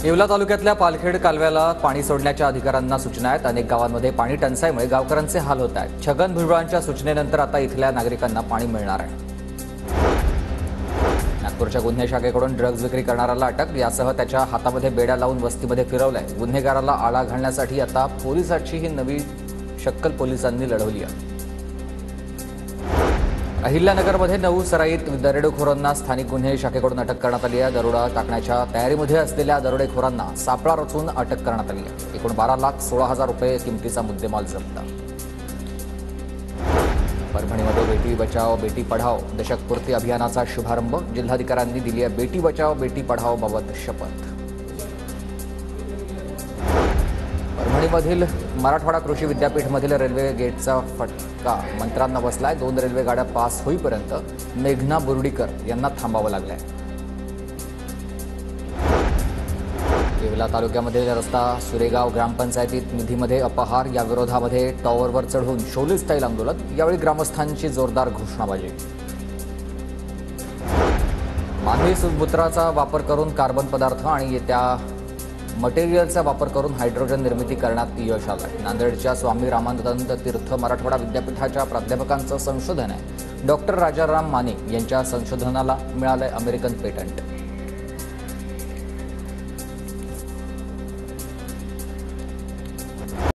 येवला तालुक्यातल्या पालखेड कालव्याला पाणी सोडण्याच्या अधिकाऱ्यांना सूचना आहेत। अनेक गावांमध्ये पाणी टंचाईमुळे गावकऱ्यांचे हाल होत आहेत। छगन भुजबळांच्या सूचनेनंतर आता इथल्या नागरिकांना पाणी मिळणार आहे। नागपूरच्या गुन्हे शाखेकडून ड्रग्ज विक्री करणाऱ्याला अटक, यासह त्याच्या हातामध्ये बेड्या लावून वस्तीमध्ये फिरवलंय। गुन्हेगाराला आळा घालण्यासाठी आता पोलिसाची ही नवी शक्कल पोलिसांनी लढवली आहे। अहिल्यानगरमध्ये नऊ सराईत दरोडेखोरांना स्थानिक गुन्हे शाखेकडून अटक करण्यात आली आहे। दरोडा टाकण्याच्या तयारीमध्ये असलेल्या दरोडेखोरांना सापळा रचून अटक करण्यात आली आहे। एकूण 12,16,000 रुपये किमतीचा मुद्देमाल जप्त। परभणीमध्ये बेटी बचाओ बेटी पढाओ दशकपूर्ती अभियानाचा शुभारंभ, जिल्हाधिकाऱ्यांनी दिली आहे बेटी बचाओ बेटी पढाओ बाबत शपथ। परभणीमधील मराठवाडा कृषी विद्यापीठमधील रेल्वे गेटचा फटका मंत्र्यांना बसलाय। 2 रेल्वे गाड्या पास होईपर्यंत मेघना बोर्डीकर यांना थांबावं लागलंय। येवला तालुक्यामधील रस्ता सुरेगाव ग्रामपंचायतीत निधीमध्ये अपहार, या विरोधामध्ये टॉवरवर चढून शोले स्टाईल आंदोलन। यावेळी ग्रामस्थांची जोरदार घोषणाबाजी। मानवी मूत्राचा वापर करून कार्बन पदार्थ आणि त्या मटेरियलचा वापर करून हायड्रोजन निर्मिती करण्यात यश आलं। नांदेडच्या स्वामी रामानंद तीर्थ मराठवाडा विद्यापीठाच्या प्राध्यापकांचं संशोधन आहे। डॉक्टर राजाराम माने यांच्या संशोधनाला मिळालंय अमेरिकन पेटंट।